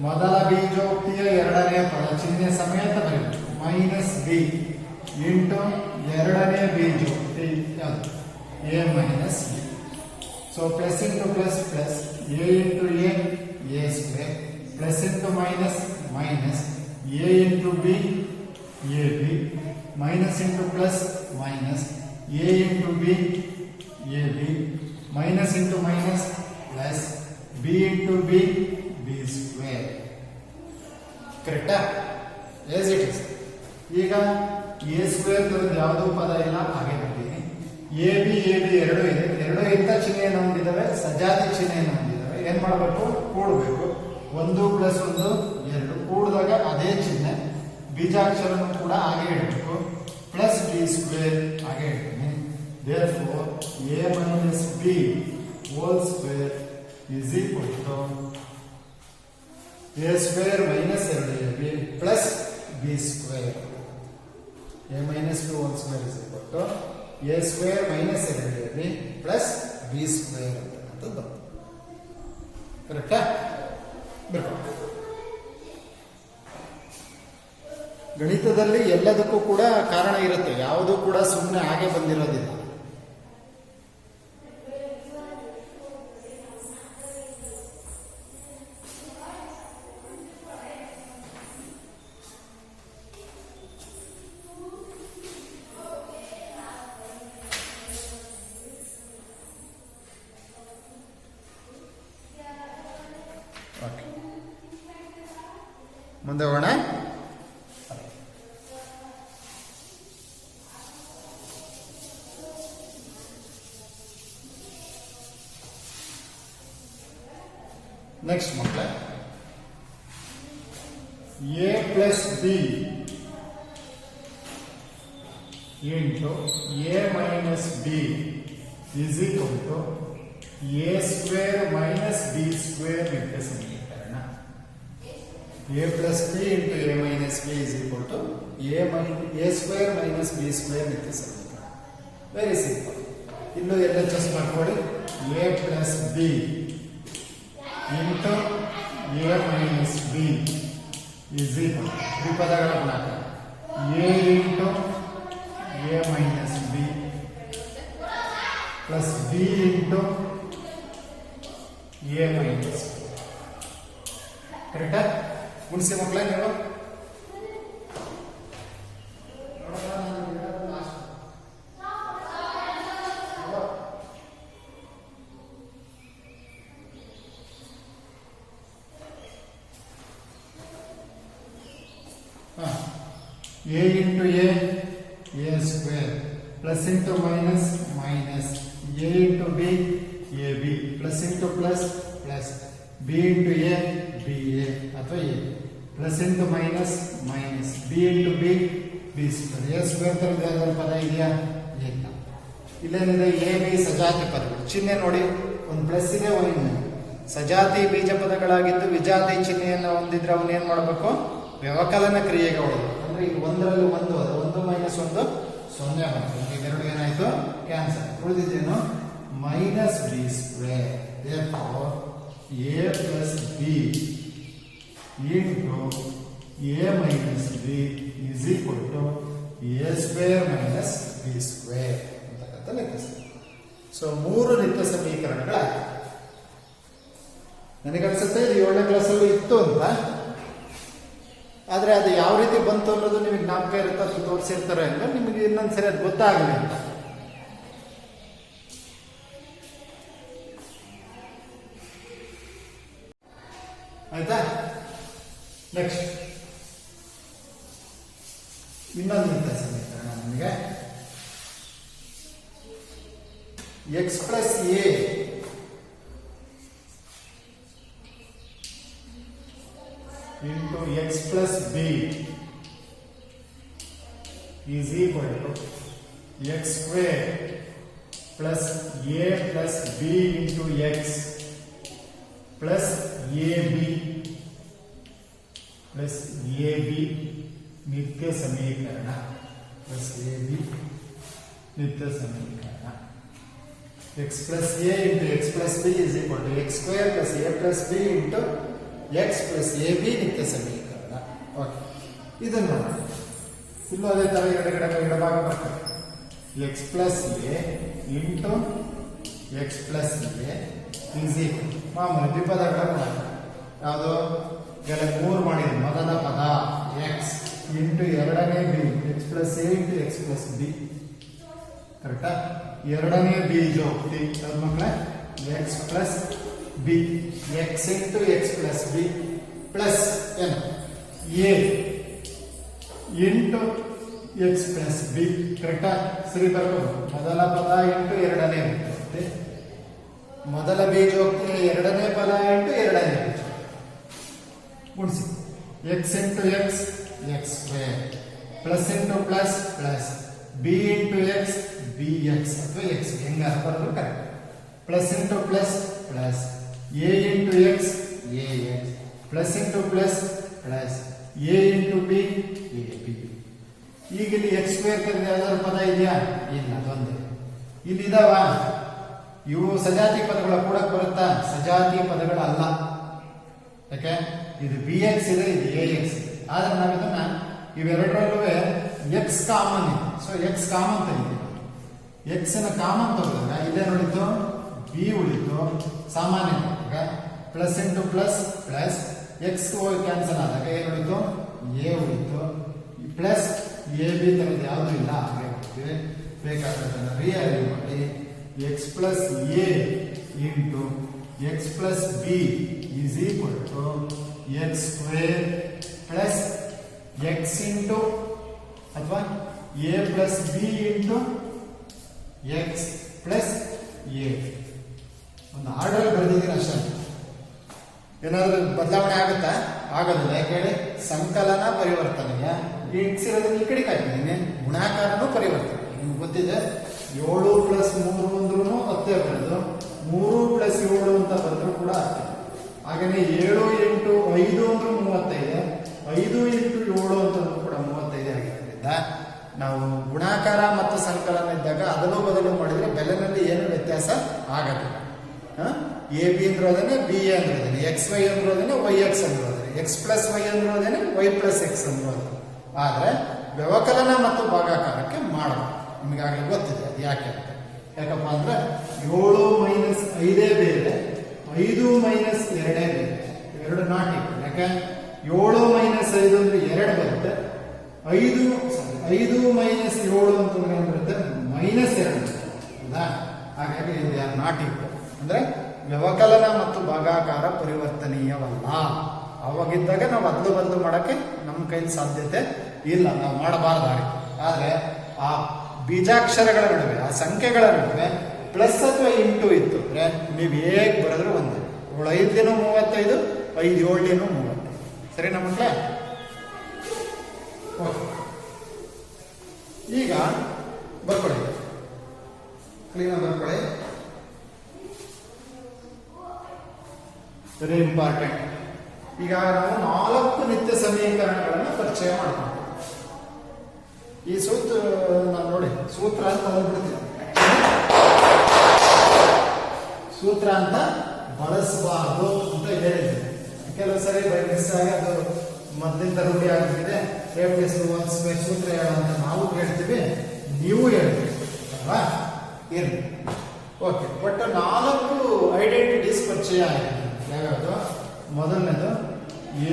ಮೊದಲ ಬೀಜೋಕ್ತಿಯ ಎರಡನೇ ಪದ ಚಿಹ್ನೆ ಸಮೇತ ಬರೀಬೇಕು. ಮೈನಸ್ ಬಿ ಇಂಟು ಎರಡನೇ ಬೀಜೋಕ್ತಿ a minus b. So plus into plus plus a into a square plus into minus minus a into b a b minus into plus minus a into b a b minus into minus plus b into b b square. ಕರೆಕ್ಟಾ? Yes it is. ಈಗ a square ತರದ್ದು ಯಾವುದೂ ಪದ ಇಲ್ಲ, ಹಾಗೆ ಬರ್ತೀನಿ. A B ಎರಡು ಇದೆ, ಎರಡು ಇಂಥ ಚಿಹ್ನೆಯನ್ನು ಹೊಂದಿದ್ದಾವೆ, ಸಜಾತಿ ಚಿಹ್ನೆಯನ್ನು ಹೊಂದಿದ್ದಾವೆ. ಏನ್ ಮಾಡಬೇಕು? ಕೂಡಬೇಕು. 1 + 1 2 ಕೂಡಿದಾಗ ಅದೇ ಚಿಹ್ನೆ, ಬೀಜಾಕ್ಷರನ್ನು ಕೂಡ ಹಾಗೆ ಇಡಬೇಕು. ಪ್ಲಸ್ ಬಿ ಸ್ಕ್ವೇರ್ ಹಾಗೆ ಇಡ್ತೀನಿ. therefore a minus b whole square is equal to a square minus 2ab plus b square. a minus b whole square is equal to a square minus 2ab plus b square ಅಂತದ್ದು. ಕರೆಕ್ಟಾ? ಬರ್ಕೊ ಗಣಿತದಲ್ಲಿ ಎಲ್ಲದಕ್ಕೂ ಕೂಡ ಕಾರಣ ಇರುತ್ತೆ, ಯಾವುದೂ ಕೂಡ ಸುಮ್ಮನೆ ಹಾಗೆ ಬಂದಿರೋದಿಲ್ಲ. ಮುಂದೆ ಹೋಗೋಣ. ನೆಕ್ಸ್ಟ್ ಮಕ್ಕಳೇ, a plus b into a minus b is equal to a square minus b square ನಿತ್ಯ ಸಮೀಕರಣ. a plus b into a minus b is equal to a square minus b square ನಿತ್ಯ ಸಮೀಕರಣ. Very simple. ಇಲ್ಲೂ ಎಲ್ಲ chess ಮಾಡ್ಕೊಳ್ಳಿ. a plus b into a minus b is equal to ತ್ರಿಪದಗಳ ಗುಣಾಕಾರ a into a minus b plus b into a minus b. ಕರೆಕ್ಟಾ? ಗುಣಿಸಿ ಮಕ್ಕಳೇ ನೀವು. a into a square plus into minus minus a into b ab plus into plus plus b into a ba ಅಥವಾ a plus into minus minus b into b b square. a square ತರ ಯಾವ್ದಾದ್ರು ಪದ ಇದೆಯಾ? ಇಲ್ಲ. ಇಲ್ಲೇನಿದೆ? a b ಸಜಾತಿ ಪದಗಳು. ಚಿಹ್ನೆ ನೋಡಿ, ಒಂದು ಪ್ಲಸ್ ಇದೆ, ಒಂದು ಸಜಾತಿ ಬೀಜ ಪದಗಳಾಗಿದ್ದು ವಿಜಾತಿ ಚಿಹ್ನೆಯನ್ನು ಹೊಂದಿದ್ರೆ ಅವನ್ನೇನ್ ಮಾಡಬೇಕು? ವ್ಯವಕಲನ ಕ್ರಿಯೆಗೆ ಹೊಡೆದು. ಅಂದ್ರೆ ಈಗ ಒಂದರಲ್ಲಿ ಒಂದು, ಅದು 1 ಮೈನಸ್ 1 0 ಬರ್ತದೆ. ಇದೆರಡು ಏನಾಯ್ತು? ಕ್ಯಾನ್ಸಲ್. ಉಳಿದಿದ್ದೇನು? Minus B square. therefore a plus b into a minus b is equal to a square minus b square ಅಂತಕ್ಕಂಥ ನಿತ್ಯ ಸಮೀಕರಣ. ಸೊ 3 ನಿತ್ಯ ಸಮೀಕರಣಗಳಾಯ್ತು. ನನಗನ್ಸುತ್ತೆ ಇದು 7ನೇ ಕ್ಲಾಸಲ್ಲೂ ಇತ್ತು ಅಂತ. ಆದರೆ ಅದು ಯಾವ ರೀತಿ ಬಂತು ಅನ್ನೋದು ನಿಮಗೆ ಜ್ಞಾಪಕ ಇರುತ್ತೆ, ಅದು ತೋರಿಸಿರ್ತಾರೆ ಅಂದ್ರೆ ನಿಮಗೆ ಇನ್ನೊಂದ್ಸರಿ ಅದು ಗೊತ್ತಾಗಲಿ ಅಂತ. ಆಯ್ತಾ? ನೆಕ್ಸ್ಟ್ ಇನ್ನೊಂದು ನಿತ್ಯ ಸಮೀಕರಣ ನಿಮಗೆ. X plus A into x plus b is equal to x square plus a plus b into x plus ab ನಿತ್ಯ ಸಮೀಕರಣ. plus ab ನಿತ್ಯ ಸಮೀಕರಣ. x plus a into x plus b is equal to x square plus a plus b into x plus ab ನಿತ್ಯ ಸಮೀಕರಣ. Okay, ಇದನ್ನು ನೋಡಿ. ಇಲ್ಲೂ ಅದೇ ತರ ಎಡಭಾಗ ಬರ್ತದೆ. x plus a into x plus a is equal ಮಾಮೂಲಿ ದ್ವಿಪದಗಳ ಗುಣಾಕಾರ. ಯಾವುದು? ಈಗ 3 ಮಾಡಿದ್ವಿ. ಮೊದಲ ಪದ x ಇಂಟು ಎರಡನೇ b, x plus a into x plus b. ಕರೆಕ್ಟಾ? ಎರಡನೇ ಬೀಜೋಕ್ತಿ ಮಕ್ಕಳೇ x plus b, x into x plus b plus ಏನು? a into x plus b. ಕರೆಕ್ಟಾ? ಸರಿ ಬರ್ಬೋದು. ಮೊದಲ ಪದ ಇಂಟು ಎರಡನೇ ಬೀಜೋಕ್ತಿ, ಮೊದಲ ಬೀಜೋಕ್ತಿ ಎರಡನೇ ಪದ ಇಂಟು ಎರಡನೇ ಬೀಜ ಗುಣಿಸಿ. x into x, x square plus into plus plus b into x, bx ಅಥವಾ x ಹೆಂಗಾರ ಬರೋದು correct. Plus into plus plus a into x, ax plus into plus plus a into b, ab. ಈಗ ಇಲ್ಲಿ x square ಕರೆದ ಯಾವ್ದಾದ್ರು ಪದ ಇದೆಯಾ? ಇಲ್ಲ, ಅದೊಂದೇ. ಇಲ್ಲಿ ಇದಾವ? ಇವು ಸಜಾತಿ ಪದಗಳ ಕೂಡ ಬರುತ್ತಾ? ಸಜಾತಿ ಪದಗಳಲ್ಲ. ಯಾಕೆ? ಇದು bx ಇದೆ, ಇದು ax ಇದೆ. ಆದ್ರೆ ನಾವು ಇದನ್ನ ಇವೆರಡರಲ್ಲೂ ಎಕ್ಸ್ ಕಾಮನ್ ಇದೆ. ಸೊ ಎಕ್ಸ್ ಕಾಮನ್ ತೆಗೆದು ಎಕ್ಸ್ ನ ಕಾಮನ್ ತಗೊಂಡಾಗ ಇಲ್ಲೇ ನೋಡಿದ್ದು ಬಿ ಉಳಿತು, ಸಾಮಾನ್ಯ plus into plus plus X ಹೋಗಿ ಕ್ಯಾನ್ಸಲ್ ಆದಾಗ ಏನು ಉಳಿತು, ಎ ಉಳಿತು, ಪ್ಲಸ್ ಎ ಬಿ ತರದ್ದು ಯಾವುದೂ ಇಲ್ಲ. ಹಾಗೆ ಹೋಗ್ತೀವಿ, ಬೇಕಾದದನ್ನು ರಿಯಲ್ ಮಾಡಿ X plus A into X plus B is equal to X square plus X into ಅಥವಾ A plus B into X plus A. ಒಂದು ಆರ್ಡರ್ ಬರೆದಿದ್ದೀನಿ ಅಷ್ಟೇ. ಏನಾದರೂ ಬದಲಾವಣೆ ಆಗುತ್ತಾ? ಆಗೋದಿಲ್ಲ. ಯಾಕೇಳಿ ಸಂಕಲನ ಪರಿವರ್ತನೆಯ ಎಕ್ಸ್ ಇರೋದನ್ನ ಈ ಕಡೆಗೆ ಹಾಕಿದ್ದೀನಿ, ಗುಣಾಕಾರನೂ ಪರಿವರ್ತನೆ. ನಿಮ್ಗೆ ಗೊತ್ತಿದೆ 7 ಪ್ಲಸ್ 3 ಅಂದ್ರೂ 10 ಬರೋದು, 3 ಪ್ಲಸ್ 7 ಅಂತ ಬಂದರೂ ಕೂಡ ಆಗ್ತದೆ. ಹಾಗೆಯೇ 7 ಇಂಟು 5 ಅಂದ್ರೂ 35, 5 ಇಂಟು 7 ಅಂತಂದ್ರೂ ಕೂಡ 35 ಆಗಿರೋದ್ರಿಂದ ನಾವು ಗುಣಾಕಾರ ಮತ್ತು ಸಂಕಲನ ಇದ್ದಾಗ ಅದನ್ನು ಬದಲು ಮಾಡಿದ್ರೆ ಬೆಲೆನಲ್ಲಿ ಏನು ವ್ಯತ್ಯಾಸ ಆಗೋದಿಲ್ಲ. ಎ ಬಿ ಅಂದ್ರೋದೇನೆ, ಬಿ ಎ ಅಂದ್ರೋದೇನೆ, ಎಕ್ಸ್ ವೈ ಅಂದ್ರೋದೇನೆ, ವೈ ಎಕ್ಸ್ ಅಂದ್ರೋದೇನೆ, ಎಕ್ಸ್ ಪ್ಲಸ್ ವೈ ಅಂದ್ರೋದೇನೆ, ವೈ ಪ್ಲಸ್ ಎಕ್ಸ್ ಅಂದ್ರೋದೇನೆ. ಆದರೆ ವ್ಯವಕಲನ ಮತ್ತು ಭಾಗಾಕಾರಕ್ಕೆ ಮಾಡಬೇಕು. ನಿಮಗಾಗಲೇ ಗೊತ್ತಿದೆ ಅದು ಯಾಕೆ ಅಂತ. ಯಾಕಪ್ಪ ಅಂದ್ರೆ 7 ಮೈನಸ್ 5 ಬೇರೆ, 5 ಮೈನಸ್ 2 ಬೇರೆ, ಎರಡು ನಾಟ್ ಈಕ್ವಲ್. ಯಾಕೆ 7 ಮೈನಸ್ 5 ಅಂದ್ರೆ 2 ಬರುತ್ತೆ, 5 ಮೈನಸ್ 7 ಅಂತಂದ್ರೆ ಏನು ಬರುತ್ತೆ, ಮೈನಸ್ 2 ಹೌದಾ. ಹಾಗಾಗಿ ಇದು ಯಾರು ನಾಟ್ ಈಕ್ವಲ್ ಅಂದ್ರೆ ವ್ಯವಕಲನ ಮತ್ತು ಭಾಗಾಕಾರ ಪರಿವರ್ತನೀಯವಲ್ಲ. ಅವಾಗಿದ್ದಾಗ ನಾವು ಅದಲು ಬದಲು ಮಾಡೋಕ್ಕೆ ನಮ್ಮ ಕೈಲಿ ಸಾಧ್ಯತೆ ಇಲ್ಲ, ನಾವು ಮಾಡಬಾರ್ದಾಗಿ. ಆದರೆ ಆ ಬೀಜಾಕ್ಷರಗಳ ನಡುವೆ, ಆ ಸಂಖ್ಯೆಗಳ ನಡುವೆ ಪ್ಲಸ್ ಅಥವಾ ಇಂಟು ಇತ್ತು ಅಂದ್ರೆ ನೀವು ಹೇಗೆ ಬರೆದ್ರು ಒಂದೇ. 5 ದಿನ 35, 5 7 ದಿನ 35. ಸರಿ ನಮ್ಮ ಮಕ್ಕಳೇ? ಈಗ ಬರ್ಕೊಳ್ಳಿ, ಕ್ಲೀನಾಗಿ ಬರ್ಕೊಳ್ಳಿ. Very important. ಈಗ ನಾವು 4 ನಿತ್ಯ ಸಮೀಕರಣಗಳನ್ನು ಪರಿಚಯ ಮಾಡ್ತೀವಿ. ಈ ಸೂತ್ರ ನಾವು ನೋಡಿ ಸೂತ್ರ ಅಂತ ಹೇಳ್ಬಿಡ್ತೀವಿ. ಸೂತ್ರ ಅಂತ ಬಳಸಬಾರ್ದು ಅಂತ ಹೇಳಿದ್ವಿ. ಕೆಲವು ಸರಿ ಬೈ ಮಿಸ್ ಆಗಿ ಅದು ಮೊದಲಿಂದ ರೂಢಿ ಆಗ್ತಿದೆ. A+1² ಸೂತ್ರ ಹೇಳಂತ ನಾವು ಹೇಳ್ತೀವಿ, ನೀವು ಹೇಳ್ತೀವಿ ಅಲ್ವಾ? ಇರಲಿ, ಓಕೆ. ಬಟ್ 4 ಐಡೆಂಟಿಟೀಸ್ ಪರಿಚಯ ಆಗಿದೆ. ಯಾವ್ಯಾವುದು? ಮೊದಲನೇದು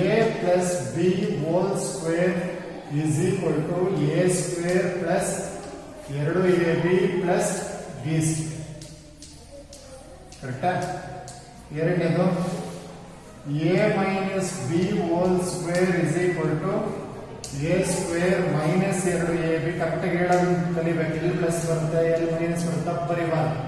a plus B whole square is equal to a square plus 2ab plus b square. ಕರೆಕ್ಟಾ? ಎರಡನೇದು a minus B whole square is equal to a square minus 2ab. ಕರೆಕ್ಟಾಗಿ ಹೇಳೋದು ಕಲಿಬೇಕು. ಎಲ್ಲಿ ಪ್ಲಸ್ ಬರುತ್ತೆ, ಎಲ್ಲಿ ಮೈನಸ್ ಬರುತ್ತೆ, ತಪ್ಪು ಬರೀಬಾರ್ದು.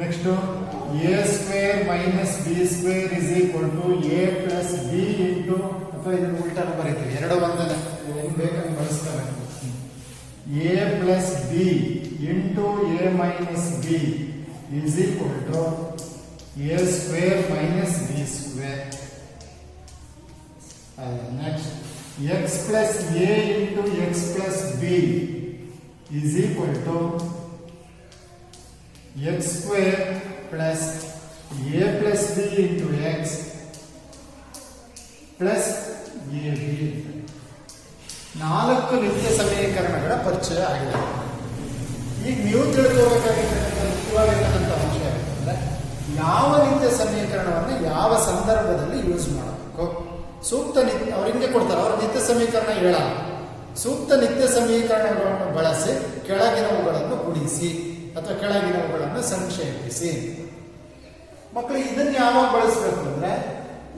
Next a square minus B square is equal to a plus B into, ಅಥವಾ ಇದನ್ನು ಉಲ್ಟಾನ ಬರೀತೀವಿ, ಎರಡು ಒಂದನೇ ಏನು ಬೇಕಂತ ಬಳಸ್ತಾರೆ. a plus B into a minus b is equal to a square minus B square. Next x plus a into x plus b is equal to x square plus a plus B into x plus a b. 4 ನಿತ್ಯ ಸಮೀಕರಣಗಳ ಪರಿಚಯ ಆಗಿದೆ. ಈಗ ನೀವು ತಿಳ್ಕೋಬೇಕಾಗಿರ್ತಕ್ಕಂಥ ಮುಖ್ಯವಾಗಿರ್ತಕ್ಕಂಥ ಅಂಶ ಏನಂದ್ರೆ ಯಾವ ನಿತ್ಯ ಸಮೀಕರಣವನ್ನು ಯಾವ ಸಂದರ್ಭದಲ್ಲಿ ಯೂಸ್ ಮಾಡಬೇಕು. ಸೂಕ್ತ ನಿತ್ಯ ಅವ್ರು ಹಿಂಗೆ ಕೊಡ್ತಾರೆ, ಅವ್ರ ನಿತ್ಯ ಸಮೀಕರಣ ಹೇಳಲ್ಲ. ಸೂಕ್ತ ನಿತ್ಯ ಸಮೀಕರಣಗಳನ್ನು ಬಳಸಿ ಕೆಳಗಿನವುಗಳನ್ನು ಗುಣಿಸಿ ಅಥವಾ ಕೆಳಗಿನವುಗಳನ್ನು ಸಂಕ್ಷೇಪಿಸಿ. ಮಕ್ಕಳು ಇದನ್ನು ಯಾವಾಗ ಬಳಸಬೇಕು ಅಂದ್ರೆ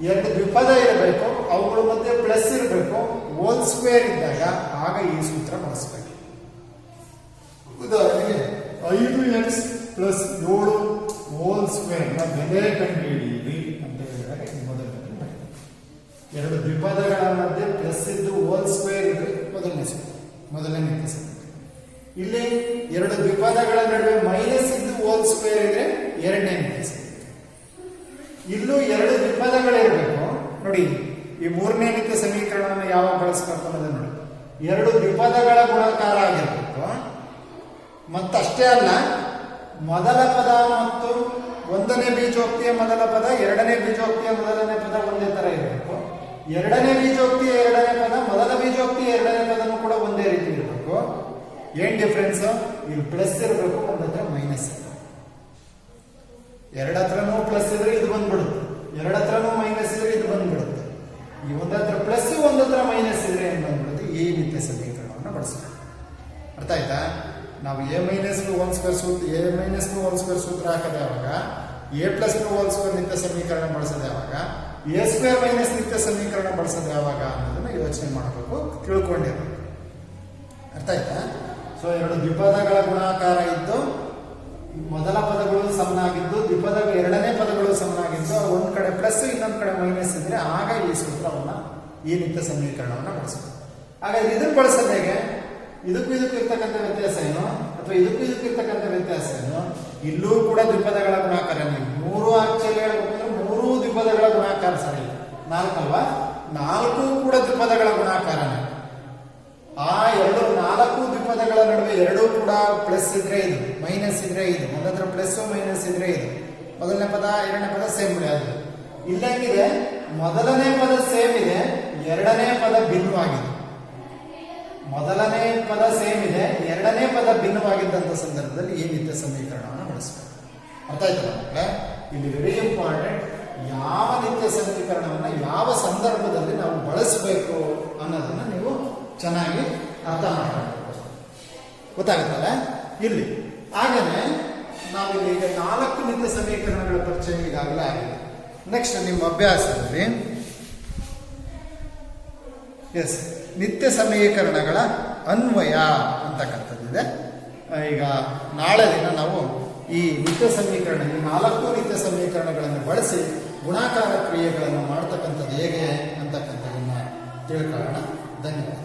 ಎರಡು ದ್ವಿಪದ ಇರಬೇಕು, ಅವುಗಳ ಮಧ್ಯೆ ಪ್ಲಸ್ ಇರಬೇಕು, ಹೋಲ್ ಸ್ಕ್ವೇರ್ ಇದ್ದಾಗ ಆಗ ಈ ಸೂತ್ರ ಬಳಸಬೇಕು. ಉದಾಹರಣೆಗೆ 5x ಪ್ಲಸ್ 7 ಹೋಲ್ ಸ್ಕ್ವೇರ್ ನ ಬೆಲೆ ಕಂಡುಹಿಡಿಯಿರಿ ಅಂತ ಹೇಳಿದಾಗ ಮೊದಲನೇ ಎರಡು ದ್ವಿಪದಗಳ ಮಧ್ಯೆ ಪ್ಲಸ್ ಇದ್ದು ಹೋಲ್ ಸ್ಕ್ವೇರ್ ಇದ್ರೆ ಮೊದಲನೇ ನಿತ್ಯ ಸಮೀಕರಣ. ಇಲ್ಲಿ ಎರಡು ದ್ವಿಪದಗಳ ನಡುವೆ ಮೈನಸ್ ಇದ್ದು ಹೋಲ್ ಸ್ಕ್ವೇರ್ ಇದ್ರೆ ಎರಡನೇ ನಿತ್ಯ ಸಮೀಕರಣ. ಇಲ್ಲೂ ಎರಡು ದ್ವಿಪದಗಳಿರಬೇಕು. ನೋಡಿ ಈ ಮೂರನೇ ನಿತ್ಯ ಸಮೀಕರಣವನ್ನು ಯಾವಾಗ ಬಳಸಬೇಕು ಅನ್ನೋದು ನೋಡಿ. ಎರಡು ದ್ವಿಪದಗಳ ಗುಣಾಕಾರ ಆಗಿರಬೇಕು. ಮತ್ತಷ್ಟೇ ಅಲ್ಲ, ಮೊದಲ ಪದ ಮತ್ತು ಒಂದನೇ ಬೀಜೋಕ್ತಿಯ ಮೊದಲ ಪದ, ಎರಡನೇ ಬೀಜೋಕ್ತಿಯ ಮೊದಲನೇ ಪದ ಒಂದೇ ತರ ಇರಬೇಕು. ಎರಡನೇ ಬೀಜೋಕ್ತಿಯ ಎರಡನೇ ಪದ ಮೊದಲ ಬೀಜೋಕ್ತಿಯ ಎರಡನೇ ಪದನೂ ಕೂಡ ಒಂದೇ ರೀತಿ ಇರಬೇಕು. ಏನ್ ಡಿಫ್ರೆನ್ಸ್? ಇಲ್ಲಿ ಪ್ಲಸ್ ಇರಬೇಕು, ಒಂದತ್ರ ಮೈನಸ್ ಇರಬೇಕು. ಎರಡತ್ರನೂ ಪ್ಲಸ್ ಇದ್ರೆ ಇದು ಬಂದ್ಬಿಡುತ್ತೆ, ಎರಡತ್ರನೂ ಮೈನಸ್ ಇದ್ರೆ ಇದು ಬಂದ್ಬಿಡುತ್ತೆ. ಈ ಒಂದತ್ರ ಪ್ಲಸ್ ಒಂದತ್ರ ಮೈನಸ್ ಇದ್ರೆ ಏನ್ ಬಂದ್ಬಿಡುತ್ತೆ? ಈ ನಿತ್ಯ ಸಮೀಕರಣವನ್ನು ಬಳಸಬೇಕು. ಅರ್ಥ ಆಯ್ತಾ? ನಾವು A minus B whole square ಸೂತ್ರ, A minus B whole square ಸೂತ್ರ ಹಾಕದೆ ಯಾವಾಗ, A plus B whole square ನಿತ್ಯ ಸಮೀಕರಣ ಬಳಸೋದು ಯಾವಾಗ, ಎ ಸ್ಕ್ವೇರ್ ಮೈನಸ್ ನಿತ್ಯ ಸಮೀಕರಣ ಬಳಸೋದು ಯಾವಾಗ ಅನ್ನೋದನ್ನ ಯೋಚನೆ ಮಾಡಬೇಕು, ತಿಳ್ಕೊಂಡಿರ್ಬೇಕು. ಅರ್ಥ ಆಯ್ತಾ? ಸೊ ಎರಡು ದ್ವಿಪದಗಳ ಗುಣಾಕಾರ ಇದ್ದು ಮೊದಲ ಪದಗಳು ಸಮನಾಗಿದ್ದು ದ್ವಿಪದಗಳು ಎರಡನೇ ಪದಗಳು ಸಮನಾಗಿದ್ದು ಒಂದ್ ಕಡೆ ಪ್ಲಸ್ ಇನ್ನೊಂದ್ ಕಡೆ ಮೈನಸ್ ಇದ್ರೆ ಆಗ ಈ ಸೂತ್ರವನ್ನ, ಈ ನಿತ್ಯ ಸಮೀಕರಣವನ್ನ ಬಳಸಬೇಕು. ಹಾಗಾದ್ರೆ ಇದನ್ನ ಬಳಸೋದು ಹೇಗೆ? ಇದಕ್ಕೂ ಇದಕ್ಕೂ ಇರ್ತಕ್ಕಂಥ ವ್ಯತ್ಯಾಸ ಏನು, ಅಥವಾ ಇದಕ್ಕೂ ಇದಕ್ಕೂ ಇರ್ತಕ್ಕಂಥ ವ್ಯತ್ಯಾಸ ಏನು? ಇಲ್ಲೂ ಕೂಡ ದ್ವಿಪದಗಳ ಗುಣಾಕಾರ. ನೀವು ಮೂರು ಆಕ್ಚುಲಿ ಹೇಳ್ಬೇಕಂದ್ರೆ ಮೂರು ದ್ವಿಪದಗಳ ಗುಣಾಕಾರ ಸರಿ, ನಾಲ್ಕಲ್ವಾ? ನಾಲ್ಕು ಕೂಡ ದ್ವಿಪದಗಳ ಗುಣಾಕಾರನೇ. ಆ ನಾಲ್ಕು ದ್ವಿಪದಗಳ ನಡುವೆ ಎರಡೂ ಕೂಡ ಪ್ಲಸ್ ಇದ್ರೆ ಇದು, ಮೈನಸ್ ಇದ್ರೆ ಇದು, ಒಂದತ್ರ ಪ್ಲಸ್ ಮೈನಸ್ ಇದ್ರೆ ಇದು. ಮೊದಲನೇ ಪದ ಎರಡನೇ ಪದ ಸೇಮ್ ಅದು. ಇಲ್ಲಂಗಿದೆ ಮೊದಲನೇ ಪದ ಸೇಮ್ ಇದೆ, ಎರಡನೇ ಪದ ಭಿನ್ನವಾಗಿದೆ. ಮೊದಲನೇ ಪದ ಸೇಮ್ ಇದೆ, ಎರಡನೇ ಪದ ಭಿನ್ನವಾಗಿದ್ದಂಥ ಸಂದರ್ಭದಲ್ಲಿ ಈ ನಿತ್ಯ ಸಮೀಕರಣವನ್ನು ಬಳಸಬೇಕು. ಅರ್ಥ ಆಯ್ತಲ್ಲ ಮಕ್ಕಳೇ? ಇಲ್ಲಿ ವೆರಿ ಇಂಪಾರ್ಟೆಂಟ್, ಯಾವ ನಿತ್ಯ ಸಮೀಕರಣವನ್ನು ಯಾವ ಸಂದರ್ಭದಲ್ಲಿ ನಾವು ಬಳಸಬೇಕು ಅನ್ನೋದನ್ನ ನೀವು ಚೆನ್ನಾಗಿ ಅರ್ಥ ಮಾಡಬೇಕು. ಗೊತ್ತಾಗುತ್ತಲ್ಲ ಇಲ್ಲಿ? ಹಾಗೇನೆ ನಾವಿಲ್ಲಿ ಈಗ 4 ನಿತ್ಯ ಸಮೀಕರಣಗಳ ಪರಿಚಯ ಈಗಾಗಲೇ ಆಗಿದೆ. ನೆಕ್ಸ್ಟ್ ನಿಮ್ಮ ಅಭ್ಯಾಸದಲ್ಲಿ ನಿತ್ಯ ಸಮೀಕರಣಗಳ ಅನ್ವಯ ಅಂತಕ್ಕಂಥದ್ದಿದೆ. ಈಗ ನಾಳೆ ದಿನ ನಾವು ಈ ನಿತ್ಯ ಸಮೀಕರಣ, ಈ 4 ನಿತ್ಯ ಸಮೀಕರಣಗಳನ್ನು ಬಳಸಿ ಗುಣಾಕಾರ ಕ್ರಿಯೆಗಳನ್ನು ಮಾಡ್ತಕ್ಕಂಥದ್ದು ಹೇಗೆ ಅಂತಕ್ಕಂಥದ್ದನ್ನ ತಿಳ್ಕೊಳ್ಳೋಣ. ಧನ್ಯವಾದ.